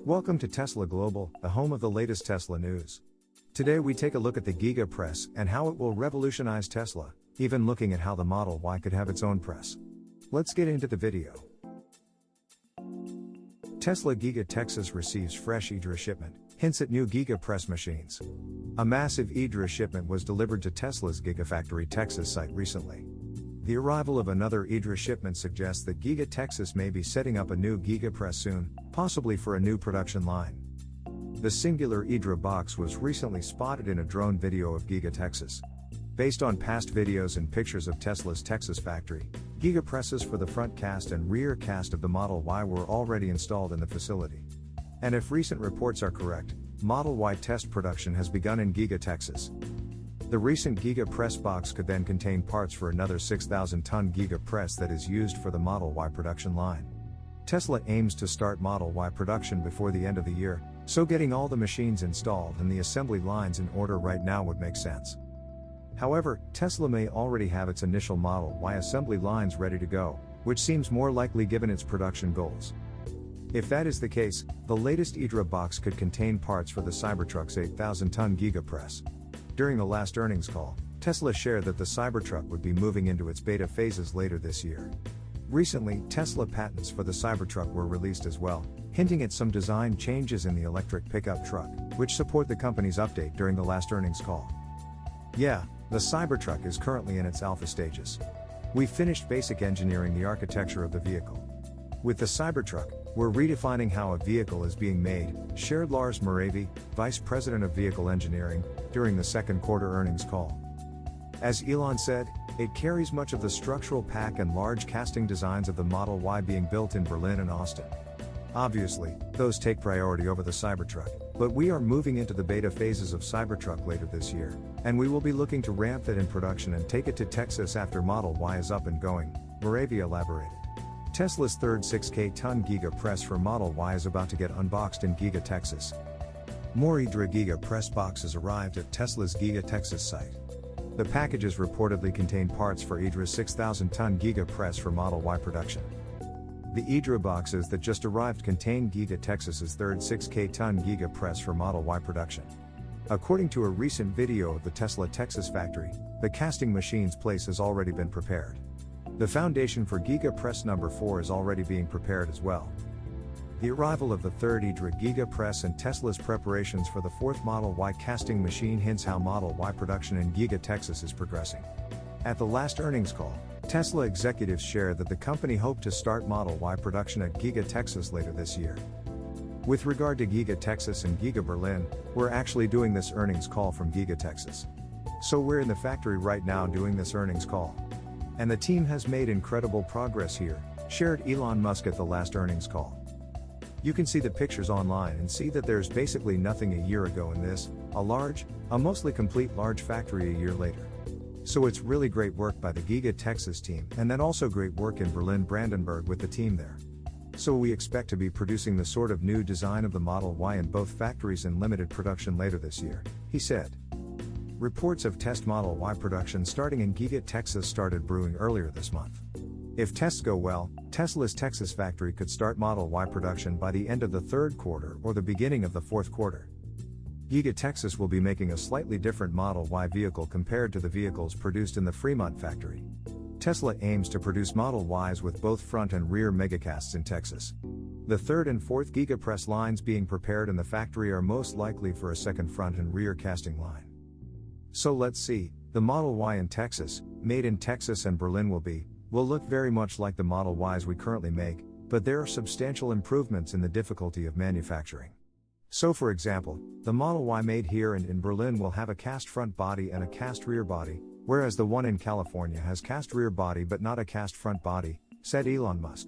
Welcome to Tesla Global, the home of the latest Tesla news. Today we take a look at the GIGA Press and how it will revolutionize Tesla, even looking at how the Model Y could have its own press. Let's get into the video. Tesla Giga Texas receives fresh eDRA shipment, hints at new GIGA Press machines. A massive eDRA shipment was delivered to Tesla's Gigafactory Texas site recently. The arrival of another eDRA shipment suggests that Giga Texas may be setting up a new GIGA Press soon, possibly for a new production line. The singular eDRA box was recently spotted in a drone video of Giga Texas. Based on past videos and pictures of Tesla's Texas factory, Giga Presses for the front cast and rear cast of the Model Y were already installed in the facility. And if recent reports are correct, Model Y test production has begun in Giga Texas. The recent Giga Press box could then contain parts for another 6,000-ton Giga Press that is used for the Model Y production line. Tesla aims to start Model Y production before the end of the year, so getting all the machines installed and the assembly lines in order right now would make sense. However, Tesla may already have its initial Model Y assembly lines ready to go, which seems more likely given its production goals. If that is the case, the latest eDRA box could contain parts for the Cybertruck's 8,000-ton Giga Press. During the last earnings call, Tesla shared that the Cybertruck would be moving into its beta phases later this year. Recently, Tesla patents for the Cybertruck were released as well, hinting at some design changes in the electric pickup truck, which support the company's update during the last earnings call. Yeah, the Cybertruck is currently in its alpha stages. We finished basic engineering the architecture of the vehicle. With the Cybertruck, we're redefining how a vehicle is being made, shared Lars Moravi, Vice President of Vehicle Engineering, during the second quarter earnings call. As Elon said, it carries much of the structural pack and large casting designs of the Model Y being built in Berlin and Austin. Obviously, those take priority over the Cybertruck, but we are moving into the beta phases of Cybertruck later this year, and we will be looking to ramp it in production and take it to Texas after Model Y is up and going, Moravi elaborated. Tesla's third 6K-ton Giga Press for Model Y is about to get unboxed in Giga Texas. More eDRA Giga Press boxes arrived at Tesla's Giga Texas site. The packages reportedly contain parts for eDRA's 6,000-ton Giga Press for Model Y production. The eDRA boxes that just arrived contain Giga Texas's third 6K-ton Giga Press for Model Y production. According to a recent video of the Tesla Texas factory, the casting machine's place has already been prepared. The foundation for Giga Press number 4 is already being prepared as well. The arrival of the third eDRA Giga Press and Tesla's preparations for the fourth Model Y casting machine hints how Model Y production in Giga Texas is progressing. At the last earnings call, Tesla executives shared that the company hoped to start Model Y production at Giga Texas later this year. With regard to Giga Texas and Giga Berlin, we're actually doing this earnings call from Giga Texas. So we're in the factory right now doing this earnings call. And the team has made incredible progress here, shared Elon Musk at the last earnings call. You can see the pictures online and see that there's basically nothing a year ago in this, a mostly complete large factory a year later. So it's really great work by the Giga Texas team and then also great work in Berlin Brandenburg with the team there. So we expect to be producing the sort of new design of the Model Y in both factories in limited production later this year, he said. Reports of test Model Y production starting in Giga Texas started brewing earlier this month. If tests go well, Tesla's Texas factory could start Model Y production by the end of the third quarter or the beginning of the fourth quarter. Giga Texas will be making a slightly different Model Y vehicle compared to the vehicles produced in the Fremont factory. Tesla aims to produce Model Ys with both front and rear megacasts in Texas. The third and fourth Giga Press lines being prepared in the factory are most likely for a second front and rear casting line. So let's see, the Model Y in Texas, made in Texas and Berlin will look very much like the Model Ys we currently make, but there are substantial improvements in the difficulty of manufacturing. So for example, the Model Y made here and in Berlin will have a cast front body and a cast rear body, whereas the one in California has cast rear body but not a cast front body, said Elon Musk.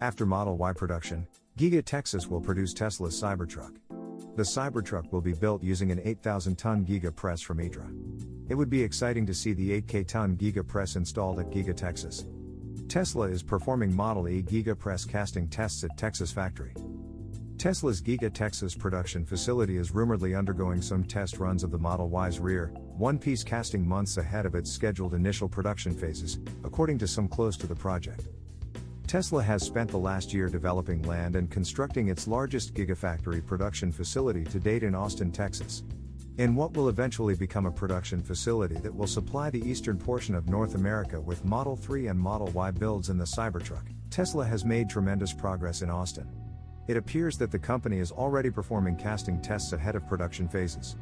After Model Y production, Giga Texas will produce Tesla's Cybertruck. The Cybertruck will be built using an 8,000-ton Giga Press from eDRA. It would be exciting to see the 8K-ton Giga Press installed at Giga Texas. Tesla is performing Model E Giga Press casting tests at Texas factory. Tesla's Giga Texas production facility is rumoredly undergoing some test runs of the Model Y's rear, one-piece casting months ahead of its scheduled initial production phases, according to some close to the project. Tesla has spent the last year developing land and constructing its largest Gigafactory production facility to date in Austin, Texas. In what will eventually become a production facility that will supply the eastern portion of North America with Model 3 and Model Y builds in the Cybertruck, Tesla has made tremendous progress in Austin. It appears that the company is already performing casting tests ahead of production phases.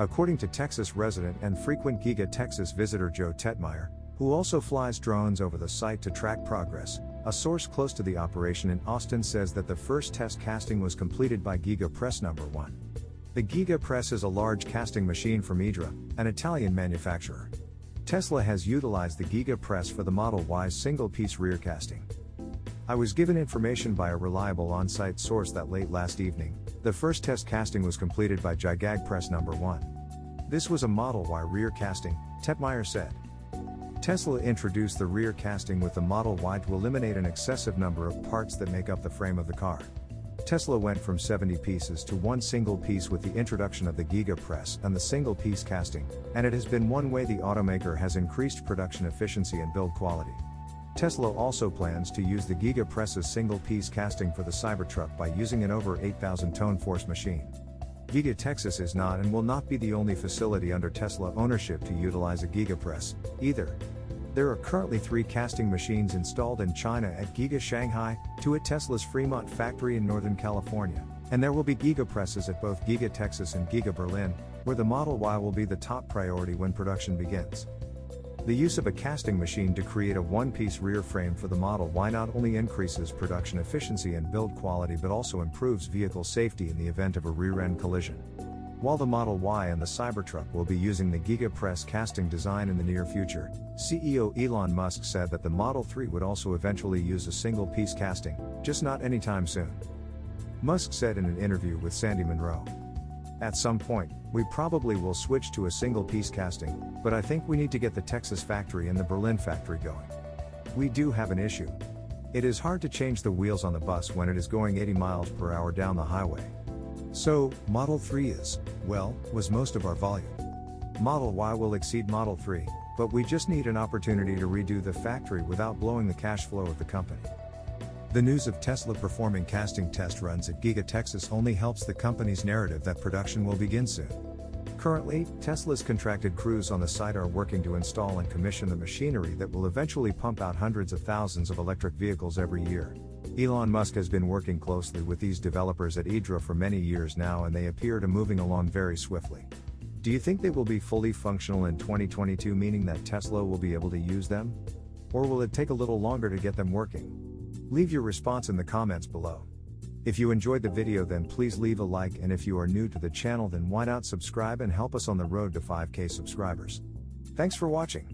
According to Texas resident and frequent GIGA Texas visitor Joe Tetmeyer, who also flies drones over the site to track progress, a source close to the operation in Austin says that the first test casting was completed by GIGA Press No. 1. The GIGA Press is a large casting machine from Idra, an Italian manufacturer. Tesla has utilized the GIGA Press for the Model Y's single-piece rear casting. I was given information by a reliable on-site source that late last evening, the first test casting was completed by GIGA Press No. 1. This was a Model Y rear casting, Tetmeyer said. Tesla introduced the rear casting with the Model Y to eliminate an excessive number of parts that make up the frame of the car. Tesla went from 70 pieces to one single piece with the introduction of the GIGA Press and the single piece casting, and it has been one way the automaker has increased production efficiency and build quality. Tesla also plans to use the GIGA Press's single piece casting for the Cybertruck by using an over 8,000-ton force machine. GIGA Texas is not and will not be the only facility under Tesla ownership to utilize a GIGA Press, either. There are currently 3 casting machines installed in China at GIGA Shanghai, 2 at Tesla's Fremont factory in Northern California, and there will be GIGA Presses at both GIGA Texas and GIGA Berlin, where the Model Y will be the top priority when production begins. The use of a casting machine to create a one-piece rear frame for the Model Y not only increases production efficiency and build quality but also improves vehicle safety in the event of a rear-end collision. While the Model Y and the Cybertruck will be using the GIGA Press casting design in the near future, CEO Elon Musk said that the Model 3 would also eventually use a single-piece casting, just not anytime soon. Musk said in an interview with Sandy Munro, "At some point, we probably will switch to a single-piece casting, but I think we need to get the Texas factory and the Berlin factory going. We do have an issue. It is hard to change the wheels on the bus when it is going 80 miles per hour down the highway. So, Model 3 was most of our volume. Model Y will exceed Model 3, but we just need an opportunity to redo the factory without blowing the cash flow of the company." The news of Tesla performing casting test runs at GIGA Texas only helps the company's narrative that production will begin soon. Currently, Tesla's contracted crews on the site are working to install and commission the machinery that will eventually pump out hundreds of thousands of electric vehicles every year. Elon Musk has been working closely with these developers at Idra for many years now, and they appear to moving along very swiftly. Do you think they will be fully functional in 2022, meaning that Tesla will be able to use them? Or will it take a little longer to get them working? Leave your response in the comments below. If you enjoyed the video, then please leave a like, and if you are new to the channel, then why not subscribe and help us on the road to 5K subscribers. Thanks for watching.